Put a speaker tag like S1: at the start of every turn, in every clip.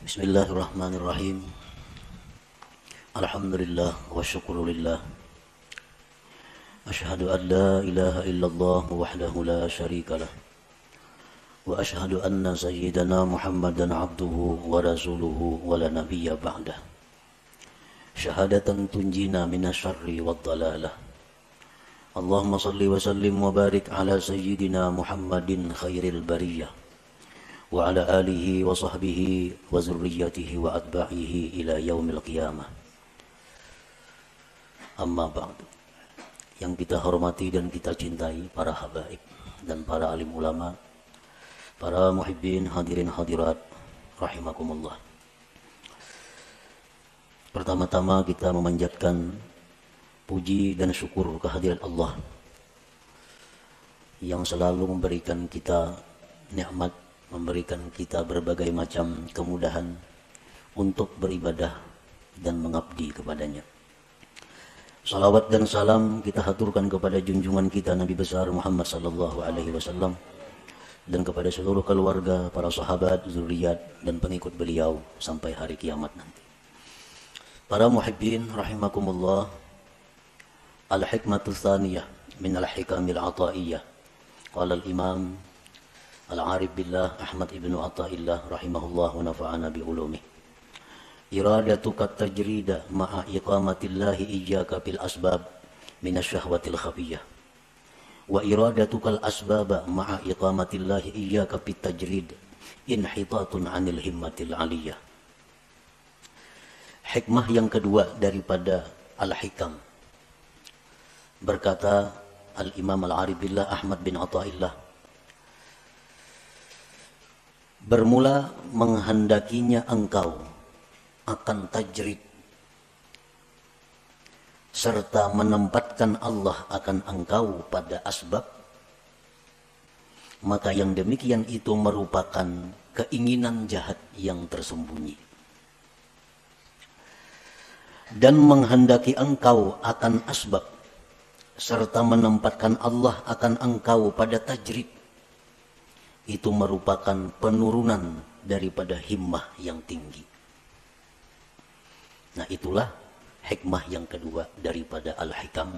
S1: Bismillahirrahmanirrahim. Alhamdulillah wa syukurulillah. Ashhadu an la ilaha illallah wahdahu la syarikalah. Wa ashhadu anna sayyidana Muhammadan abduhu wa rasuluhu wa la nabiyya ba'dah. Syahadatan tunjina minasyarri wad dalalah. Allahumma salli wa sallim wa barik ala sayyidina Muhammadin khairil bariyah. Wa ala alihi wa sahbihi wa zurriyatihi wa atba'ihi ila yaumil qiyamah. Amma ba'du. Yang kita hormati dan kita cintai para habaib dan para alim ulama, para muhibbin hadirin hadirat rahimakumullah. Pertama-tama kita memanjatkan puji dan syukur kehadirat Allah yang selalu memberikan kita nikmat, memberikan kita berbagai macam kemudahan untuk beribadah dan mengabdi kepadanya. Salawat dan salam kita haturkan kepada junjungan kita Nabi besar Muhammad sallallahu alaihi wasallam dan kepada seluruh keluarga, para sahabat, zuriat dan pengikut beliau sampai hari kiamat nanti. Para muhibbin rahimakumullah, al-hikmatu tsaniyah min al-hikamil ataiyah. Qala al-imam Al-Arif Billah Ahmad ibnu Atta'illah rahimahullah wa nafa'ana bi'ulumih. Iradatuka tajrida ma'a iqamatillahi ijaka bil asbab minasyahwatil khafiyah. Wa iradatuka al-asbaba ma'a iqamatillahi ijaka bit tajrid inhitatun 'anil himmatil 'aliyah. Hikmah yang kedua daripada al-hikam. Berkata Al-Imam Al-Arif Billah Ahmad bin Atta'illah, bermula menghendakinya engkau akan tajrid serta menempatkan Allah akan engkau pada asbab, maka yang demikian itu merupakan keinginan jahat yang tersembunyi. Dan menghendaki engkau akan asbab serta menempatkan Allah akan engkau pada tajrid, itu merupakan penurunan daripada himmah yang tinggi. Nah, itulah hikmah yang kedua daripada Al-Hikam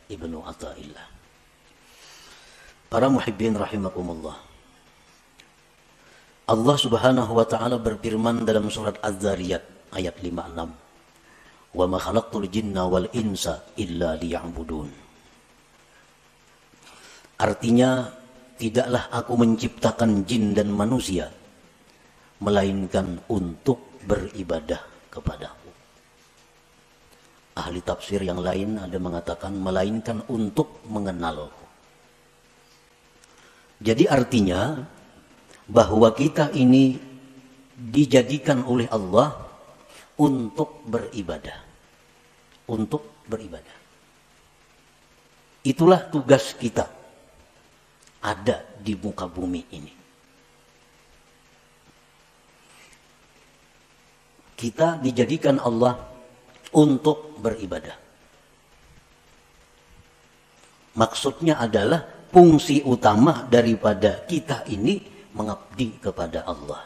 S1: Ibnu Atta'illah. Para muhibbin rahimakumullah, Allah subhanahu wa ta'ala berfirman dalam surat Az-Zariyat ayat 56, wa ma khalaqtul jinna wal insa illa liya'budun. Artinya, tidaklah aku menciptakan jin dan manusia melainkan untuk beribadah kepadaku. Ahli tafsir yang lain ada mengatakan melainkan untuk mengenalku. Jadi artinya bahwa kita ini dijadikan oleh Allah untuk beribadah. Untuk beribadah. Itulah tugas kita ada di muka bumi ini. Kita dijadikan Allah untuk beribadah. Maksudnya adalah fungsi utama daripada kita ini mengabdi kepada Allah.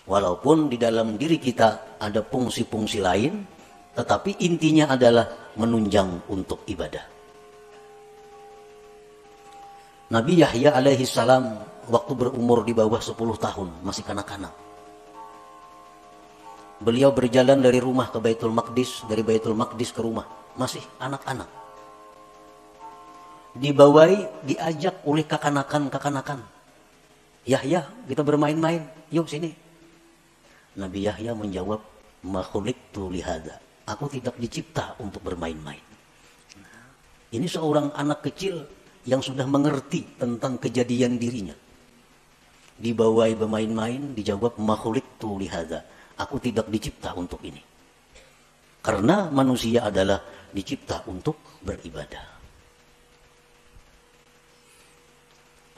S1: Walaupun di dalam diri kita ada fungsi-fungsi lain, tetapi intinya adalah menunjang untuk ibadah. Nabi Yahya alaihi salam waktu berumur di bawah 10 tahun, masih kanak-kanak. Beliau berjalan dari rumah ke Baitul Maqdis, dari Baitul Maqdis ke rumah, masih anak-anak. Dibawai, diajak oleh kakanakan. Yahya, kita bermain-main, yuk sini. Nabi Yahya menjawab, ma khuliqtu lihada. Aku tidak dicipta untuk bermain-main. Ini seorang anak kecil yang sudah mengerti tentang kejadian dirinya. Dibawai bermain-main, dijawab ma khuliqtu lihada. Aku tidak dicipta untuk ini. Karena manusia adalah dicipta untuk beribadah.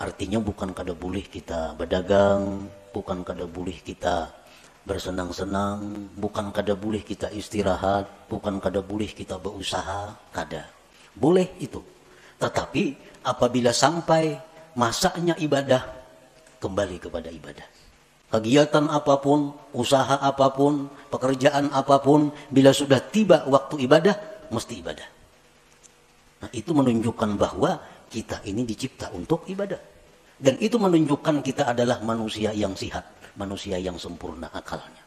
S1: Artinya bukan kada boleh kita berdagang, bukan kada boleh kita bersenang-senang, bukan kada boleh kita istirahat, bukan kada boleh kita berusaha, kada. Boleh itu. Tetapi apabila sampai masanya ibadah, kembali kepada ibadah. kegiatan apapun, usaha apapun, pekerjaan apapun, bila sudah tiba waktu ibadah, mesti ibadah. Nah, itu menunjukkan bahwa kita ini dicipta untuk ibadah. Dan itu menunjukkan kita adalah manusia yang sihat, manusia yang sempurna akalnya.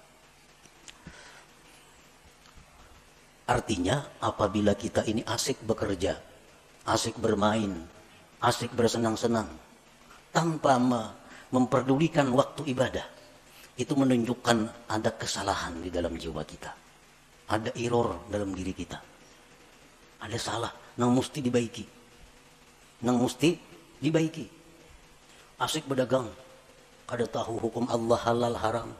S1: Artinya, apabila kita ini asik bekerja, asik bermain, asik bersenang-senang, tanpa memperdulikan waktu ibadah, itu menunjukkan ada kesalahan di dalam jiwa kita. Ada error dalam diri kita. Ada salah, yang mesti dibaiki. Yang mesti dibaiki. Asik berdagang, kada tahu hukum Allah halal haram.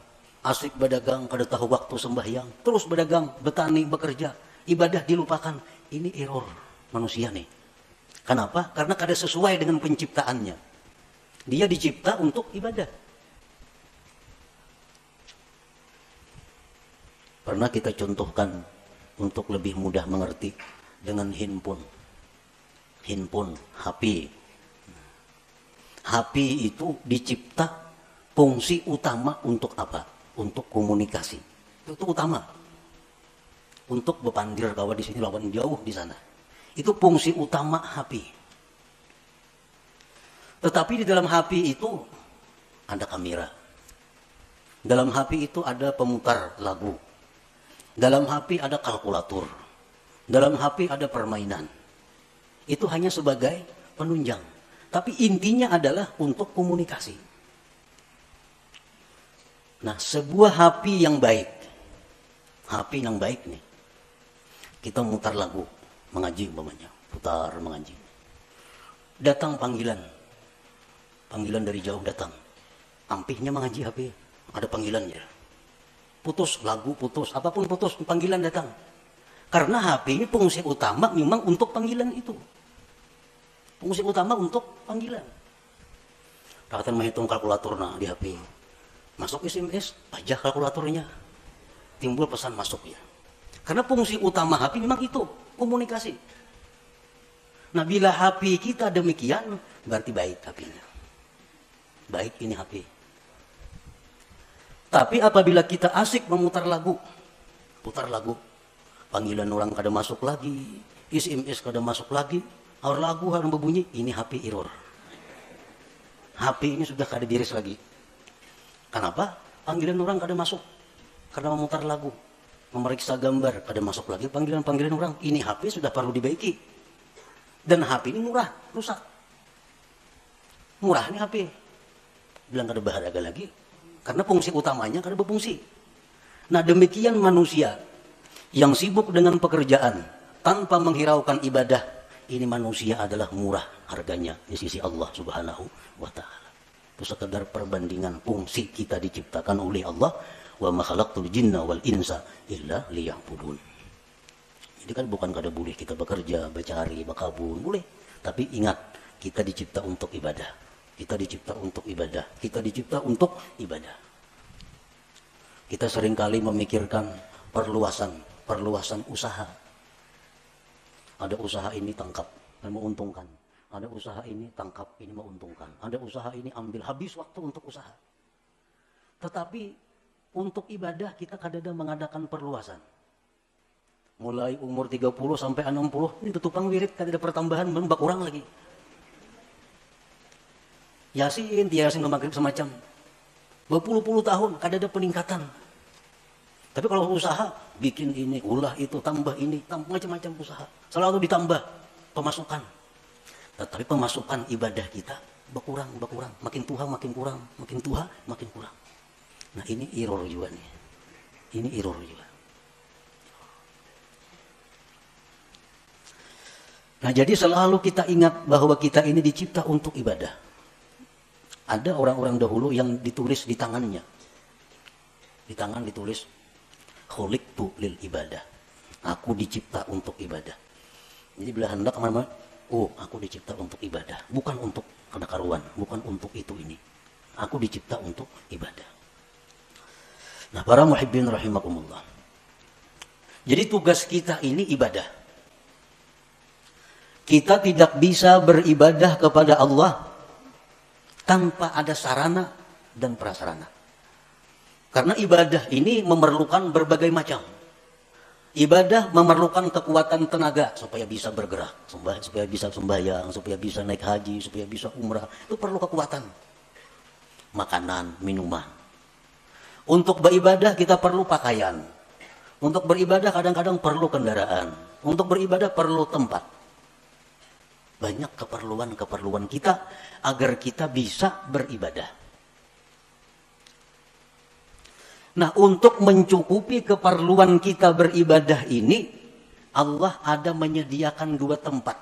S1: Asik berdagang, kada tahu waktu sembahyang. Terus berdagang, bertani, bekerja. Ibadah dilupakan. Ini error manusia nih. Kenapa? Karena kada sesuai dengan penciptaannya. Dia dicipta untuk ibadah. Pernah kita contohkan untuk lebih mudah mengerti dengan handphone. Handphone, HP. HP itu dicipta fungsi utama untuk apa? Untuk komunikasi. Itu utama. Untuk bepandir kawan di sini lawan jauh di sana. Itu fungsi utama HP. Tetapi di dalam HP itu ada kamera. Dalam HP itu ada pemutar lagu. Dalam HP ada kalkulator. Dalam HP ada permainan. Itu hanya sebagai penunjang. Tapi intinya adalah untuk komunikasi. Nah, sebuah HP yang baik. HP yang baik nih. Kita mutar lagu. Mengaji umpamanya. Putar mengaji. Datang panggilan. Panggilan dari jauh datang. Ampihnya mengaji HP. Ada panggilannya. Putus lagu, putus. Apapun putus, panggilan datang. Karena HP ini fungsi utama memang untuk panggilan itu. Fungsi utama untuk panggilan. Rakatan menghitung kalkulator di HP. Masuk SMS, pajak kalkulatornya. Timbul pesan masuk ya. Karena fungsi utama HP memang itu, komunikasi. Nah, bila HP kita demikian, berarti baik HP-nya. Baik ini HP. Tapi apabila kita asik memutar lagu, putar lagu, panggilan orang kada masuk lagi, SMS kada masuk lagi, Aur lagu harus berbunyi, ini HP error. HP ini sudah kada diris lagi. Kenapa? Panggilan orang kada masuk. Karena memutar lagu. Memeriksa gambar, kada masuk lagi panggilan-panggilan orang. Ini HP sudah perlu dibaiki. Dan HP ini murah, rusak. Murah ini HP. Bilang kada berharga lagi. Karena fungsi utamanya kada berfungsi. Nah, demikian manusia yang sibuk dengan pekerjaan tanpa menghiraukan ibadah. Ini manusia adalah murah harganya di sisi Allah Subhanahu wa Ta'ala. Itu sekedar perbandingan fungsi kita diciptakan oleh Allah. Wa ma khalaqtul jinna wal insa illa liya'budun. Jadi kan bukan kada boleh kita bekerja, bercari, berkabun, boleh. Tapi ingat, kita dicipta untuk ibadah. Kita dicipta untuk ibadah. Kita dicipta untuk ibadah. Kita seringkali memikirkan perluasan usaha. Ada usaha ini tangkap dan menguntungkan. Ada usaha ini tangkap, ini menguntungkan. Ada usaha ini ambil, habis waktu untuk usaha. Tetapi untuk ibadah kita kadang-kadang mengadakan perluasan. Mulai umur 30 sampai 60, ini tutupang wirid, kada ada pertambahan, membak kurang lagi. Yasin maghrib semacam. Berpuluh-puluh tahun, kada ada peningkatan. Tapi kalau usaha, bikin ini, ulah itu, tambah ini, macam-macam usaha. Selalu ditambah pemasukan. Tetapi pemasukan ibadah kita berkurang. Makin tua, makin kurang. Makin tua, makin kurang. Nah, ini error juga nih. Ini error juga. Nah, jadi selalu kita ingat bahwa kita ini dicipta untuk ibadah. Ada orang-orang dahulu yang ditulis di tangannya. Di tangan ditulis, khuliqtu lil ibadah. Aku dicipta untuk ibadah. Jadi bila hendak kemana-mana, oh aku dicipta untuk ibadah. Bukan untuk kedakaruan, bukan untuk itu ini. Aku dicipta untuk ibadah. Nah, para muhibbin rahimakumullah. Jadi tugas kita ini ibadah. Kita tidak bisa beribadah kepada Allah tanpa ada sarana dan prasarana. Karena ibadah ini memerlukan berbagai macam. Ibadah memerlukan kekuatan tenaga supaya bisa bergerak, supaya bisa sembahyang, supaya bisa naik haji, supaya bisa umrah. Itu perlu kekuatan. Makanan, minuman. Untuk beribadah kita perlu pakaian. Untuk beribadah kadang-kadang perlu kendaraan. Untuk beribadah perlu tempat. Banyak keperluan-keperluan kita agar kita bisa beribadah. Nah, untuk mencukupi keperluan kita beribadah ini, Allah ada menyediakan 2 tempat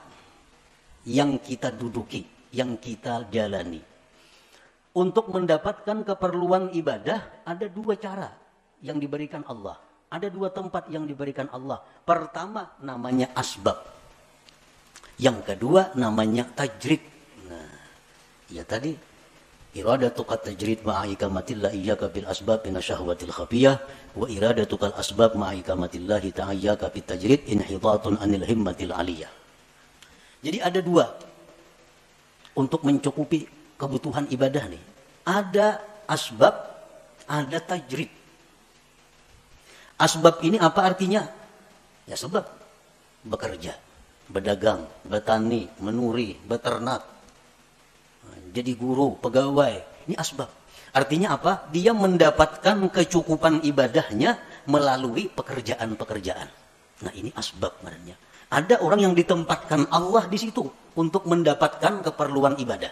S1: yang kita duduki, yang kita jalani. Untuk mendapatkan keperluan ibadah, ada 2 cara yang diberikan Allah. Ada 2 tempat yang diberikan Allah. Pertama namanya asbab. Yang kedua namanya tajrid. Nah, ya tadi. Iradatuka tajrid ma'aikamatillah iyyaka bil asbab min asyahwatil khafiyah wa iradatukal asbab ma'aikamatillahi ta'ayyaka bit tajrid inhitatun anil himmatil aliyah. Jadi ada 2 untuk mencukupi kebutuhan ibadah nih. Ada asbab, ada tajrid. Asbab ini apa artinya? Ya sebab. Bekerja, berdagang, bertani, menuri, beternak, jadi guru, pegawai. Ini asbab. Artinya apa? Dia mendapatkan kecukupan ibadahnya melalui pekerjaan-pekerjaan. Nah, ini asbab maknanya. Ada orang yang ditempatkan Allah di situ untuk mendapatkan keperluan ibadah.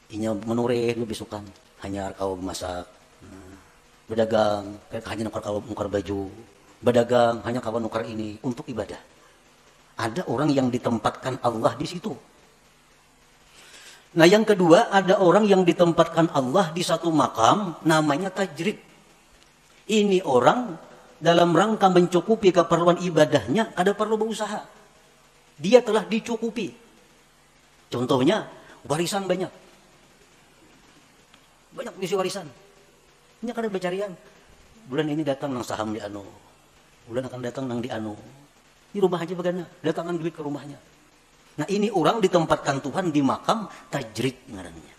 S1: Inya menuri lebih suka hanya kau masak, berdagang hanya nukar baju, berdagang hanya kau nukar ini untuk ibadah. Ada orang yang ditempatkan Allah di situ. Nah, yang kedua, ada orang yang ditempatkan Allah di satu makam namanya tajrid. Ini orang dalam rangka mencukupi keperluan ibadahnya ada perlu berusaha. Dia telah dicukupi. Contohnya warisan banyak. Banyak isi warisan. Ini akan ada pencarian. Bulan ini datang nang saham di anu. Bulan akan datang nang di anu. Di rumah aja bagaimana? Datangan duit ke rumahnya. Nah, ini orang ditempatkan Tuhan di makam tajrid ngarannya.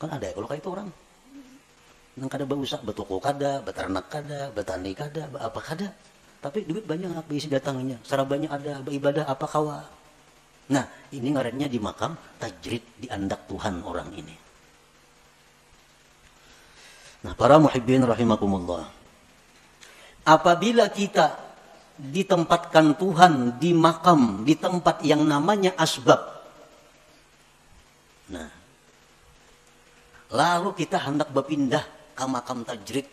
S1: Kan ada ya kalau kayak itu orang. Nang kada berusaha, betoko kada, beternak kada, betani kada, apa kada. Tapi duit banyak bisa datangnya. Sarabanya ada, beribadah apa kawa. Nah, ini ngarannya di makam tajrid, diandak Tuhan orang ini. Nah, para muhibbin rahimakumullah. Apabila kita ditempatkan Tuhan di makam, di tempat yang namanya asbab. Nah, lalu kita hendak berpindah ke makam tajrid.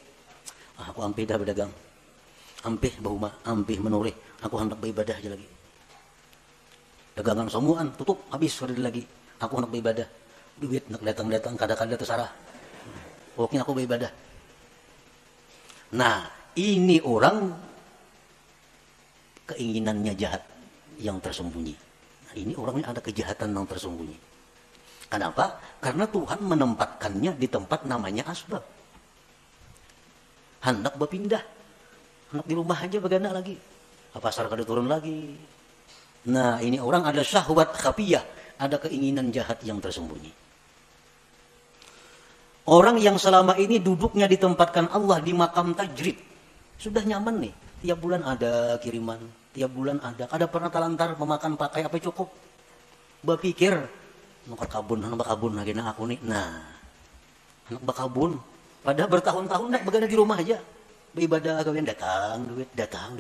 S1: Aku ampih dah berdagang, ampih bahuma, ampih menuri. Aku hendak beribadah aja lagi. Dagangan semuaan tutup, habis hari lagi. Aku hendak beribadah. Duit hendak datang-datang, kadang-kadang terserah. Pokoknya aku beribadah. Nah, ini orang keinginannya jahat yang tersembunyi. Nah, ini orangnya ada kejahatan yang tersembunyi. Kenapa? Karena Tuhan menempatkannya di tempat namanya asbab. Hendak berpindah. Hendak di rumah aja bagaimana lagi. Apa pasar kada turun lagi. Nah, ini orang ada syahwat khafiyah. Ada keinginan jahat yang tersembunyi. Orang yang selama ini duduknya ditempatkan Allah di makam tajrid. Sudah nyaman nih. Tiap bulan ada kiriman, tiap bulan ada. Kada pernah talantar memakan pakai apa cukup. Berpikir, nukar kabun, anak bakabun lagi na aku nih. Nah, anak bakabun. Padahal bertahun-tahun nak berada di rumah aja. Beribadah kalian datang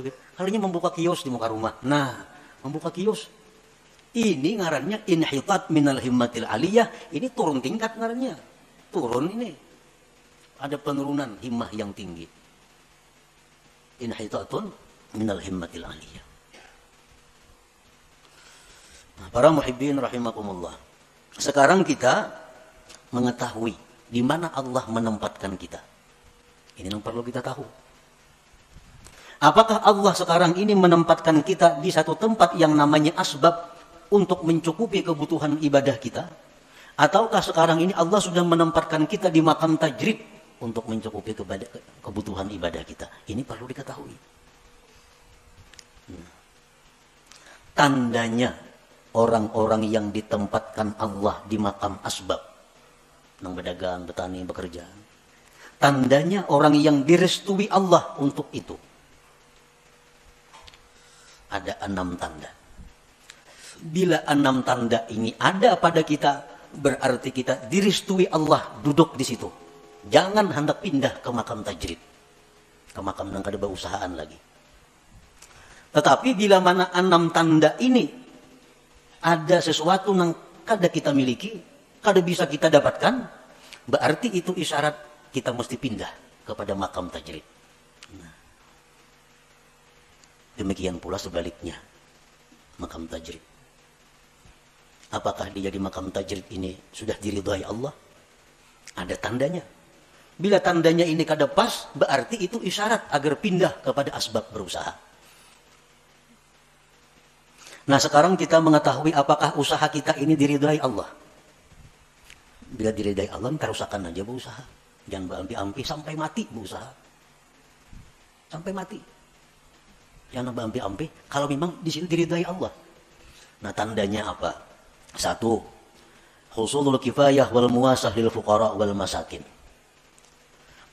S1: duit. Halinya membuka kios di muka rumah. Nah, membuka kios. Ini ngarannya inhitat minal himmatil aliyah. Ini turun tingkat ngarannya. Turun ini. Ada penurunan himmah yang tinggi. Inhitatun minal himmatil aliyah. Nah, para muhibbin rahimakumullah. Sekarang kita mengetahui di mana Allah menempatkan kita. Ini yang perlu kita tahu. Apakah Allah sekarang ini menempatkan kita di satu tempat yang namanya asbab untuk mencukupi kebutuhan ibadah kita? Ataukah sekarang ini Allah sudah menempatkan kita di makam tajrid untuk mencukupi kebutuhan ibadah kita? Ini perlu diketahui. Tandanya orang-orang yang ditempatkan Allah di makam asbab. nang berdagang, bertani, bekerja. Tandanya orang yang direstui Allah untuk itu. Ada 6 tanda. Bila 6 tanda ini ada pada kita, berarti kita direstui Allah duduk di situ. Jangan hendak pindah ke makam tajrid, ke makam yang kada berusahaan lagi. Tetapi bila mana 6 tanda ini ada sesuatu yang kada kita miliki, kada bisa kita dapatkan, berarti itu isyarat kita mesti pindah kepada makam tajrid. Nah, demikian pula sebaliknya, makam tajrid. Apakah dia di makam tajrid ini sudah diridhai Allah? Ada tandanya. Bila tandanya ini kada pas, berarti itu isyarat agar pindah kepada asbab berusaha. Nah, sekarang kita mengetahui apakah usaha kita ini diridhai Allah. Bila diridhai Allah, terusakan aja berusaha. Jangan berampi-ampi sampai mati berusaha. Sampai mati. Jangan berampi-ampi kalau memang di situ diridhai Allah. Nah, tandanya apa? 1. Husulul kifayah wal muwasah lil fuqara wal masakin.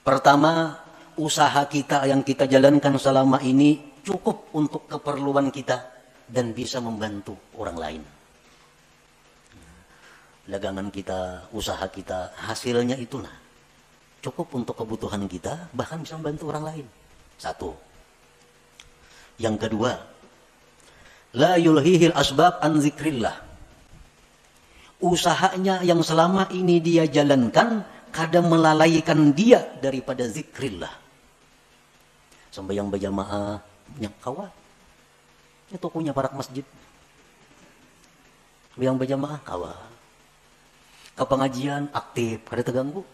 S1: Pertama, usaha kita yang kita jalankan selama ini cukup untuk keperluan kita dan bisa membantu orang lain. Dagangan kita, usaha kita, hasilnya itulah cukup untuk kebutuhan kita, bahkan bisa membantu orang lain. 1. Yang kedua, la yulhihil asbab an zikrillah. Usahanya yang selama ini dia jalankan kadang melalaikan dia daripada zikrillah. Sembahyang berjamaah, kawa. Ya tokonya parak masjid. Sembahyang berjamaah, kawa. Ke pengajian aktif, kada terganggu.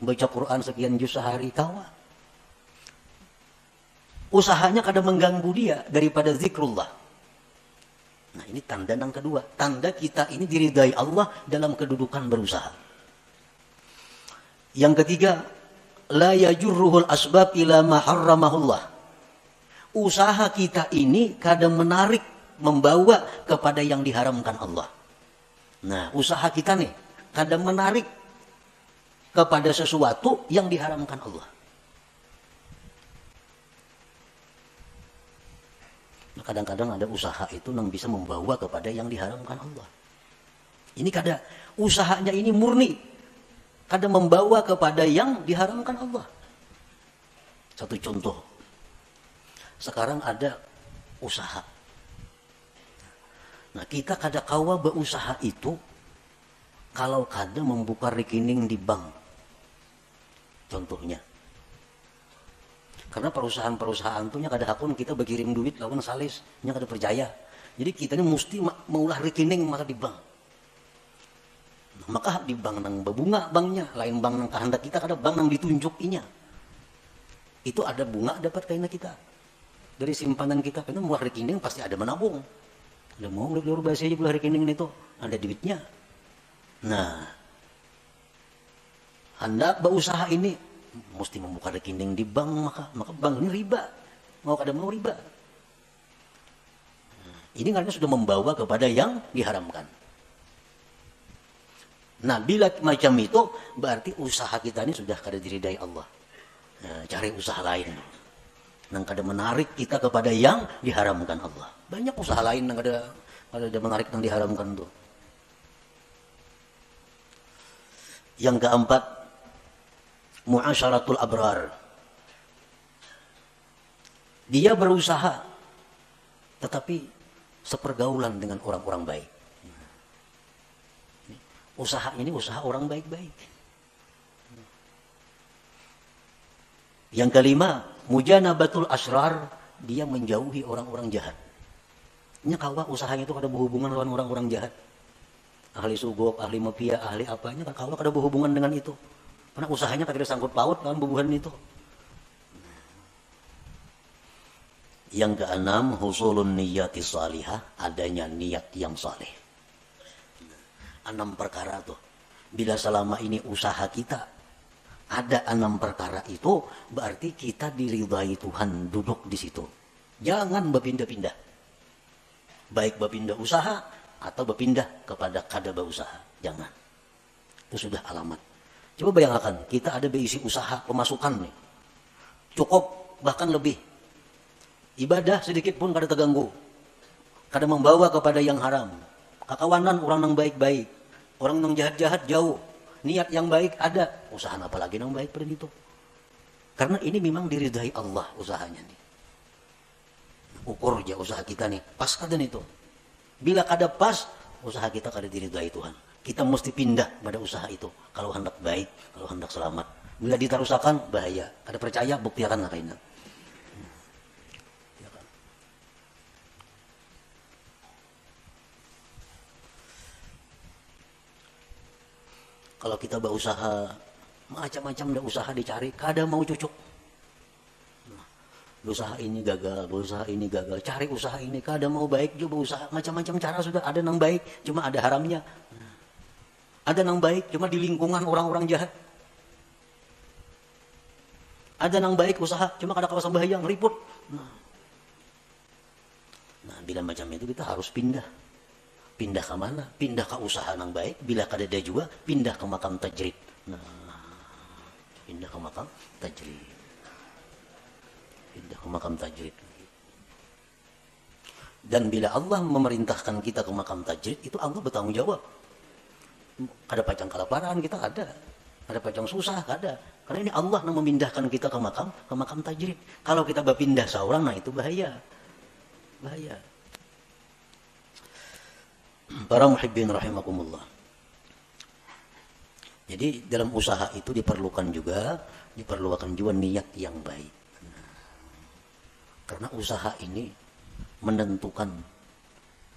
S1: Baca Quran sekian juz sehari, kawa. Usahanya kadang mengganggu dia daripada zikrullah. Nah, ini tanda yang kedua. Tanda kita ini diridhai Allah dalam kedudukan berusaha. Yang ketiga, la yajurruhul asbab ila ma harramahullah. Usaha kita ini kadang menarik, membawa kepada yang diharamkan Allah. Nah, usaha kita nih kadang menarik kepada sesuatu yang diharamkan Allah. Kadang-kadang ada usaha itu yang bisa membawa kepada yang diharamkan Allah. Ini kadang usahanya ini murni, kadang membawa kepada yang diharamkan Allah. Satu contoh, sekarang ada usaha. Nah, kita kadang kawa berusaha itu kalau kadang membuka rekening di bank. Contohnya. Karena perusahaan-perusahaan itu kada hakun kita berkirim duit lawan salis, nya kada percaya. Jadi kita ini mesti maulah rekening maka di bank. Nah, maka di bank nang berbunga banknya, lain bank nang kehendak kita kada bank nang ditunjukinya. Itu ada bunga dapat kayaknya kita. Dari simpanan kita, karena murah rekening pasti ada menabung. Ada mau luar bahasa aja pula rekening itu, ada duitnya. Nah, hendak berusaha ini mesti membuka rekening di bank, maka bank ini riba, mau kada mau riba. Ini karena sudah membawa kepada yang diharamkan. Nah, bila macam itu berarti usaha kita ini sudah kada diridai Allah. Nah, cari usaha lain yang kada menarik kita kepada yang diharamkan Allah. Banyak usaha lain yang kada menarik yang diharamkan tuh. Yang keempat, muasyaratul abrar. Dia berusaha tetapi sepergaulan dengan orang-orang baik. Usaha ini usaha orang baik-baik. Yang kelima, mujanabatul asrar. Dia menjauhi orang-orang jahat. Ini kawa usahanya itu kada berhubungan dengan orang-orang jahat. Ahli sugop, ahli mafia, ahli apanya, kawa kada berhubungan dengan itu. Karena usahanya kada sangkut paut dengan bubuhan itu. Yang keenam, husulun niyati salihah, adanya niat yang saleh. 6 perkara tuh. Bila selama ini usaha kita ada 6 perkara itu, berarti kita diridhai Tuhan duduk di situ. Jangan berpindah-pindah. Baik berpindah usaha atau berpindah kepada kada berusaha. Jangan. Itu sudah alamat. Coba bayangkan, kita ada berisi usaha pemasukan nih. Cukup, bahkan lebih. Ibadah sedikit pun kada terganggu. Kada membawa kepada yang haram. Kakawanan orang yang baik-baik. Orang yang jahat-jahat jauh. Niat yang baik ada. Usaha apa lagi yang baik pada itu. Karena ini memang diridai Allah usahanya nih. Ukur aja usaha kita nih. Pas kada itu. Bila kada pas, usaha kita kada diridai Tuhan. Kita mesti pindah pada usaha itu. Kalau hendak baik, kalau hendak selamat. Bila ditarusakan, bahaya. Kada percaya, buktikan lah kayaknya. Kalau kita berusaha, macam-macam dah usaha dicari, kada mau cocok. Usaha ini gagal, usaha ini gagal, cari usaha ini, kada mau baik juga usaha, macam-macam cara sudah, ada yang baik, cuma ada haramnya. Ada yang baik, cuma di lingkungan orang-orang jahat. Ada yang baik usaha, cuma kada kawasan bahaya, ngeriput. Nah, bila macam itu kita harus pindah. Pindah ke mana? Pindah ke usaha yang baik. Bila kada ada juga, pindah ke makam tajrid. Nah, pindah ke makam tajrid. Pindah ke makam tajrid. Dan bila Allah memerintahkan kita ke makam tajrid, itu Allah bertanggung jawab. Kada pacang kelaparan kita ada. Kada pacang susah ada. Karena ini Allah yang memindahkan kita ke makam tajrid. Kalau kita berpindah seorang, nah itu bahaya. Bahaya. Para muhibbin rahimakumullah. Jadi dalam usaha itu diperlukan juga niat yang baik. Karena usaha ini menentukan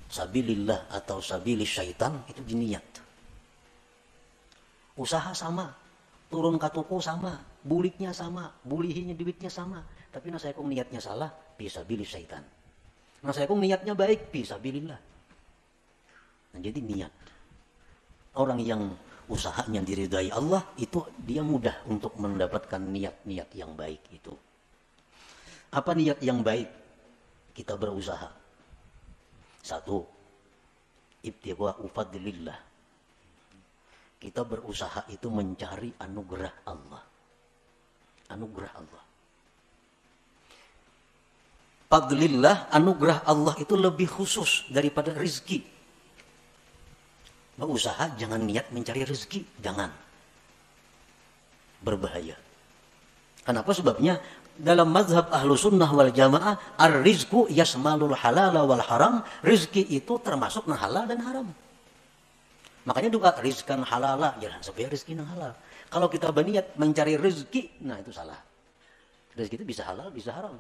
S1: sabilillah atau sabilis syaitan itu di niat. Usaha sama, turun ke toko sama, buliknya sama, bulihinya duitnya sama. Tapi saya kong niatnya salah, fisabilis syaitan. Saya kong niatnya baik, fisabilillah. Nah, jadi niat. Orang yang usahanya diridai Allah, itu dia mudah untuk mendapatkan niat-niat yang baik itu. Apa niat yang baik? Kita berusaha. Satu, ibtigha'u fadlillah. Kita berusaha itu mencari anugerah Allah. Anugerah Allah. Fadlillah, anugerah Allah itu lebih khusus daripada rizki. Berusaha jangan niat mencari rezeki, jangan. Berbahaya. Kenapa? Sebabnya dalam mazhab ahlu sunnah wal jamaah, ar-rizku yasmalul halala wal haram. Rizki itu termasuk yang halal dan haram. Makanya doa rizkan halala, jangan supaya rizki yang halal. Kalau kita berniat mencari rezeki, nah itu salah. Rezeki itu bisa halal, bisa haram.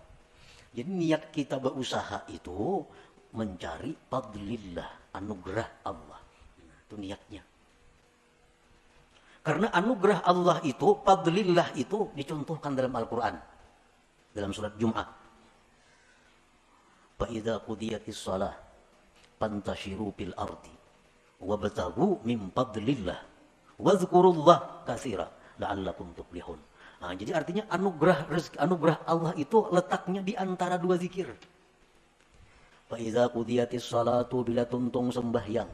S1: Jadi niat kita berusaha itu mencari fadlillah, anugerah Allah. Itu niatnya. Karena anugerah Allah itu, fadlillah itu dicontohkan dalam Al-Quran. Dalam surat Jum'ah. فَإِذَا قُضِيَتِ الصَّلَاةِ فَانْتَشِرُوا فِي الْأَرْضِ وَابْتَغُوا مِنْ فَضْلِ اللَّهِ وَاذْكُرُوا اللَّهَ كَثِيرًا لَعَلَّكُمْ تُفْلِحُونَ. Nah, jadi artinya anugerah Allah itu letaknya di antara dua zikir. فَإِذَا قُضِيَتِ الصَّلَاةُ bila tuntung sembahyang.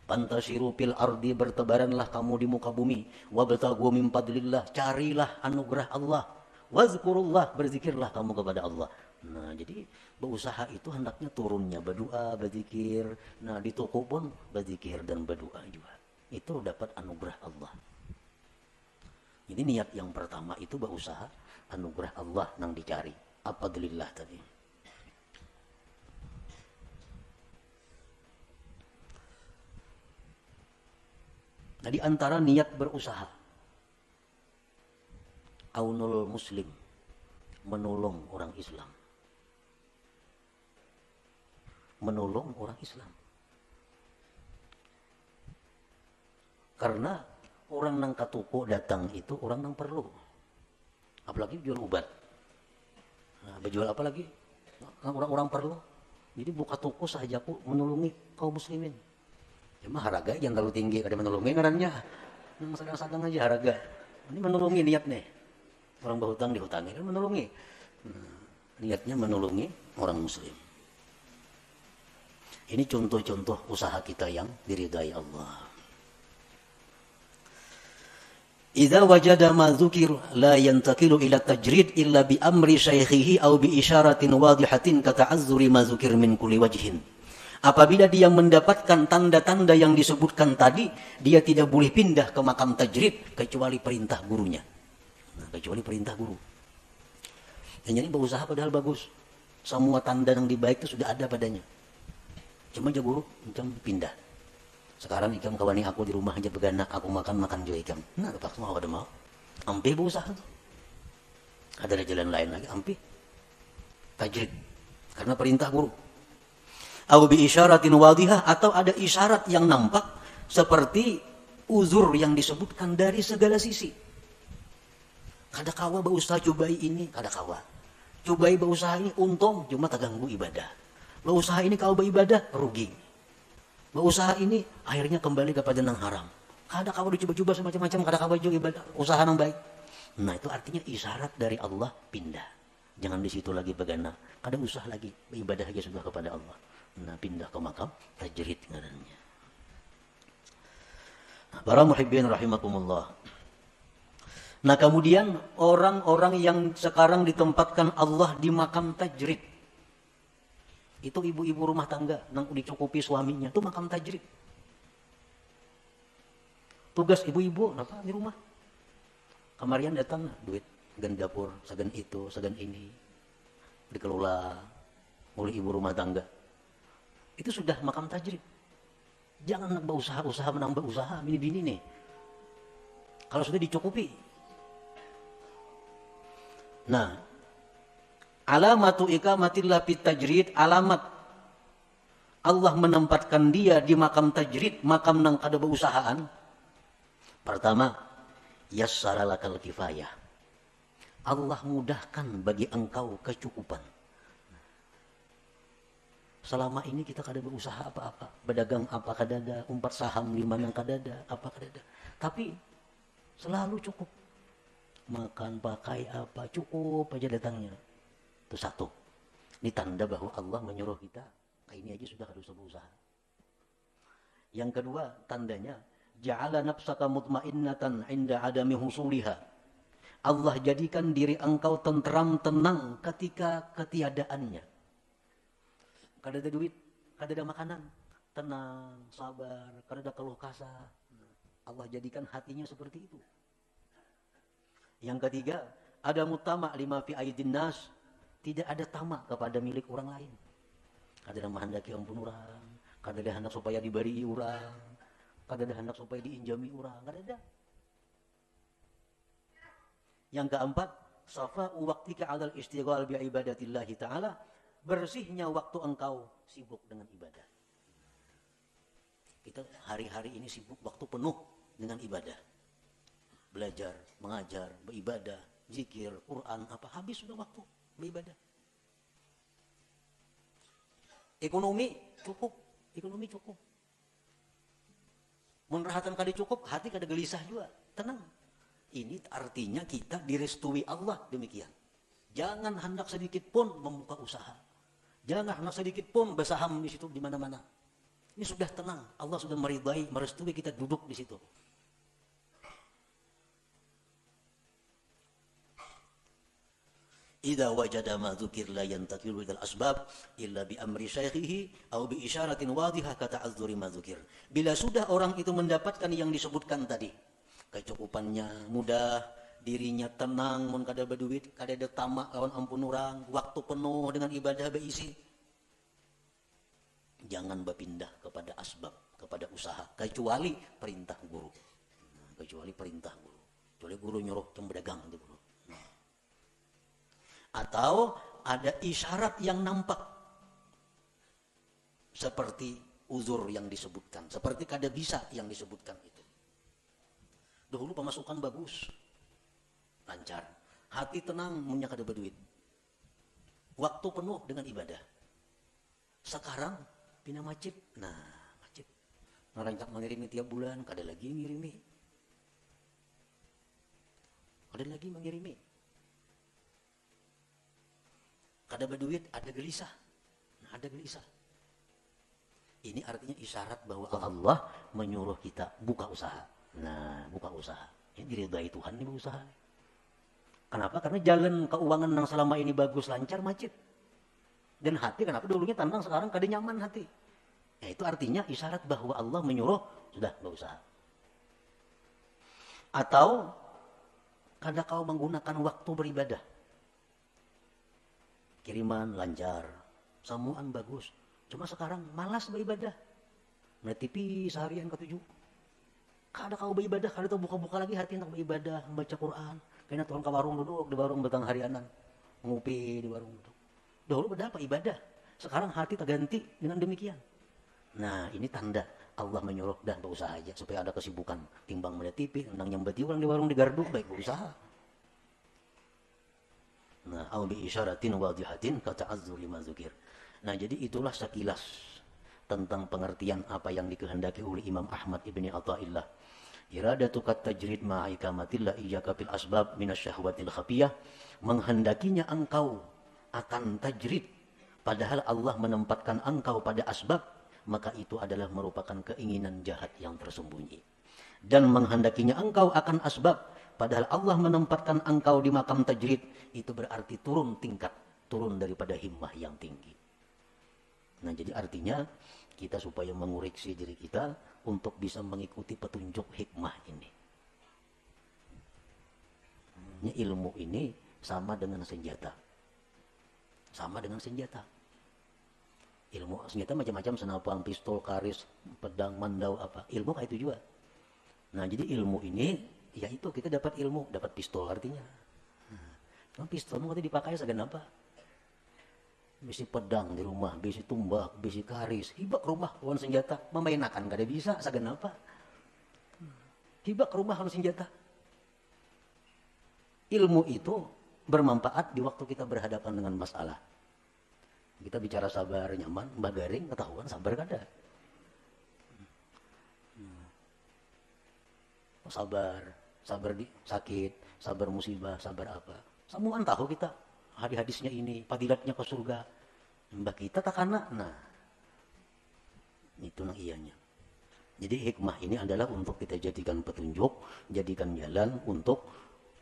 S1: Fantasiru fil ardi, bertebaranlah kamu di muka bumi. Wabtaghu min fadlillah, carilah anugerah Allah. Wazkurullah, berzikirlah kamu kepada Allah. Nah, jadi berusaha itu hendaknya turunnya berdoa, berzikir. Nah, di toko pun berzikir dan berdoa juga. Itu dapat anugerah Allah. Jadi niat yang pertama itu berusaha anugerah Allah yang dicari. Fadlillah tadi. Nah, di antara niat berusaha, aunul muslim, menolong orang Islam. Menolong orang Islam. Karena orang nang katuko datang itu orang nang perlu. Apalagi jual obat. Nah, berjual apa lagi? Orang-orang perlu. Jadi buka toko saja aku menolongi kaum muslimin. Cuma harga yang terlalu tinggi, kada menolongi ngarannya. Yang sedang-sedang aja harga. Ini menolongi niat nih. Orang berhutang dihutangi kan menolongi. Niatnya menolongi orang muslim. Ini contoh-contoh usaha kita yang diridai Allah. Idza wajada ma dzukir la yantaqilu ila tajrid illa bi amri syaikhihi aw bi isyaratin wadihatin ka ta'azzuri ma dzukir min kulli wajhin. Apabila dia mendapatkan tanda-tanda yang disebutkan tadi, dia tidak boleh pindah ke makam tajrid kecuali perintah gurunya. Nah, kecuali perintah guru. Dan jadi berusaha padahal bagus. Semua tanda yang dibaik itu sudah ada padanya. Cuma aja guru macam pindah. Sekarang ikam kawani aku di rumah aja begana, aku makan juga ikam. Nah, terpaksa mau ada mau. Ampe berusaha tuh. Ada jalan lain lagi, ampe. Tajrid. Karena perintah guru. Au bi isyaratin wadihah, atau ada isyarat yang nampak seperti uzur yang disebutkan dari segala sisi. Kada kawa berusaha cobai ini, kada kawa. Cobai berusaha ini untung, cuma terganggu ibadah. Berusaha ini kau beribadah, rugi. Berusaha ini akhirnya kembali kepada yang haram. Kada kawa dicoba-coba semacam-macam, kada kawa juga ibadah, usaha yang baik. Nah, itu artinya isyarat dari Allah pindah. Jangan di situ lagi begana. Kada usah lagi, beribadah aja sudah kepada Allah. Nah, pindah ke makam tajrid ngarannya. Nah, para muhibbin rahimakumullah. Nah, kemudian orang-orang yang sekarang ditempatkan Allah di makam tajrid, itu ibu-ibu rumah tangga yang dicukupi suaminya, itu makam tajrid. Tugas ibu-ibu apa di rumah? Kamarian datang duit segan dapur, segan itu, segan ini dikelola oleh ibu rumah tangga. Itu sudah makam tajrid. Jangan nak berusaha menambah usaha bini-bini nih. Kalau sudah dicukupi. Nah, alamatu ikamatillah fit tajrid, alamat Allah menempatkan dia di makam tajrid, makam nang kada berusahaan. Pertama, yassara lakal kifayah. Allah mudahkan bagi engkau kecukupan. Selama ini kita kada berusaha apa-apa, berdagang apa kadada, umpat saham di mana kadada, apa kadada. Tapi selalu cukup. Makan, pakai apa, cukup aja datangnya. Itu satu. Ini tanda bahwa Allah menyuruh kita, ini aja sudah kada usah berusaha. Yang kedua, tandanya ja'ala nafsaka mutmainnatan 'inda adami husuliha. Allah jadikan diri engkau tentram, tenang ketika ketiadaannya. Kada ada duit, kada ada makanan, tenang, sabar, kada ada keluh kesah. Allah jadikan hatinya seperti itu. Yang ketiga, ada mutama lima fi aidin nas, tidak ada tamak kepada milik orang lain. Kada ada menghendaki ampun orang, kada ada hendak supaya diberi orang, kada ada hendak supaya diinjami orang, kada ada. Yang keempat, safa'u waqtika 'alal istighal bi ibadatillahi ta'ala, bersihnya waktu engkau sibuk dengan ibadah. Kita hari-hari ini sibuk waktu penuh dengan ibadah. Belajar, mengajar, beribadah, zikir, Quran, apa habis sudah waktu beribadah. Ekonomi cukup. Menrahatan kada cukup, hati kada gelisah juga, tenang. Ini artinya kita direstui Allah demikian. Jangan hendak sedikit pun membuka usaha. Jangan hendak sedikit pun bersaham di situ di mana-mana. Ini sudah tenang. Allah sudah meridai, merestui kita duduk di situ. Idza wajada ma dzukir la yantaqilu ila al-asbab illa bi amri syaikhihi aw bi isyaratin wadihah ka ta'azzuri ma dzukir. Bila sudah orang itu mendapatkan yang disebutkan tadi, kecukupannya mudah, dirinya tenang, mun kada berduit, kada ada tamak lawan ampun orang, waktu penuh dengan ibadah beisi. Jangan berpindah kepada asbab, kepada usaha, kecuali perintah guru. Kecuali guru nyuruh jam berdagang itu guru. Atau ada isyarat yang nampak seperti uzur yang disebutkan, seperti kada bisa yang disebutkan itu. Dahulu pemasukan bagus, lancar, hati tenang, punya kada berduit, waktu penuh dengan ibadah. Sekarang pindah masjid, masjid ngerancak mengirimi tiap bulan, kada lagi ngirimi, kada berduit, ada gelisah. Ini artinya isyarat bahwa Allah menyuruh kita buka usaha. Buka usaha. Ya diridai Tuhan nih berusaha. Kenapa? Karena jalan keuangan yang selama ini bagus, lancar, macet. Dan hati kenapa dulunya tenang, sekarang kada nyaman hati. Ya itu artinya isyarat bahwa Allah menyuruh, sudah berusaha. Atau kada kau menggunakan waktu beribadah. Kiriman lancar, samuan bagus. Cuma sekarang malas beribadah. Melihat TV seharian ke-7. Kada kau beribadah, kada tahu buka-buka lagi hati untuk beribadah, membaca Quran. Kayaknya turun ke warung duduk di warung betang harianan. Ngopi di warung duduk. Dahulu berapa ibadah. Sekarang hati terganti dengan demikian. Nah ini tanda Allah menyuruh dan berusaha aja supaya ada kesibukan. Timbang melihat TV, tentang nyambati orang di warung di gardu, baik berusaha. Nah, au bi isyaratin wadihatin kata'azzuri ma dzukir. Nah, jadi itulah sekilas tentang pengertian apa yang dikehendaki oleh Imam Ahmad Ibni Athaillah. Iradatu kat tajrid ma ikamatillah iyyaka fil asbab minasyahwatil khafiyah. Menghendakinya engkau akan tajrid padahal Allah menempatkan engkau pada asbab, maka itu adalah merupakan keinginan jahat yang tersembunyi. Dan menghendakinya engkau akan asbab padahal Allah menempatkan engkau di makam tajrid, itu berarti turun tingkat, turun daripada himmah yang tinggi. Nah jadi artinya kita supaya mengoreksi diri kita untuk bisa mengikuti petunjuk hikmah ini. Ilmu ini sama dengan senjata. Sama dengan senjata. Ilmu senjata macam-macam, senapang, pistol, karis, pedang, mandau, apa. Ilmu kayak itu juga. Nah jadi ilmu ini, ya itu kita dapat ilmu, dapat pistol artinya. Nah, pistol mau dipakai segan apa? Bisi pedang di rumah, bisi tumbak, bisi karis, hibak rumah lawan senjata, memainakan kada bisa, segan apa? Hibak rumah lawan senjata. Ilmu itu bermanfaat di waktu kita berhadapan dengan masalah. Kita bicara sabar nyaman, mbak garing ketahuan sabar kada. Sabar di sakit, sabar musibah, sabar apa. Samuan tahu kita hadis-hadisnya ini, fadilatnya ke surga. Mbak kita takana, nah itu nang ianya. Jadi hikmah ini adalah untuk kita jadikan petunjuk, jadikan jalan untuk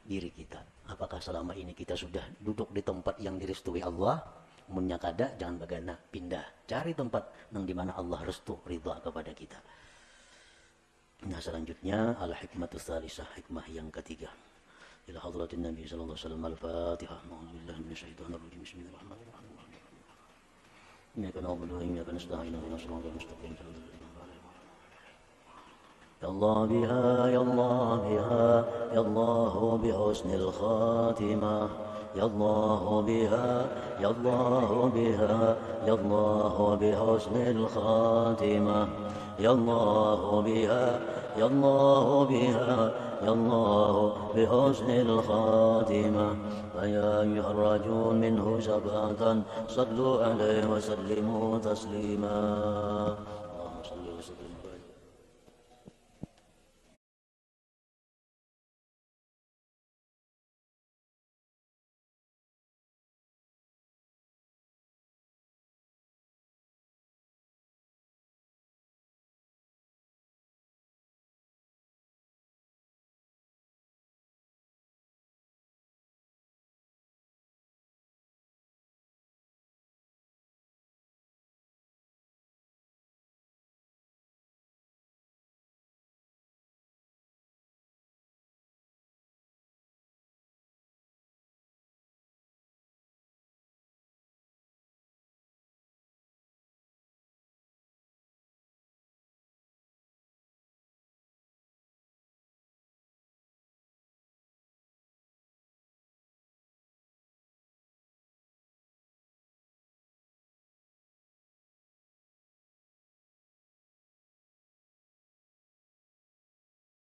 S1: diri kita. Apakah selama ini kita sudah duduk di tempat yang direstui Allah? Menyakada jangan bagana, pindah, cari tempat nang dimana Allah restu ridha kepada kita. Nah selanjutnya al-hikmatus tsalisah, hikmah yang ketiga. Ila hadratin Nabi sallallahu alaihi wasallam al-Fatihah. A'udzubillahi minasyaitonir rajim. Bismillahirrahmanirrahim. Iyyaka na'budu wa iyyaka nasta'in. Ihdinas siratal mustaqim. Ya Allah biha, ya Allah biha, ya Allah bi husnil khatimah. Ya Allah biha, ya Allah biha, ya Allah bi husnil khatimah. Ya Allah biha, ya Allah biha, ya Allah بحسن الخاتمة فيا أيها الراجون منه شفاعة صلوا عليه وسلموا تسليما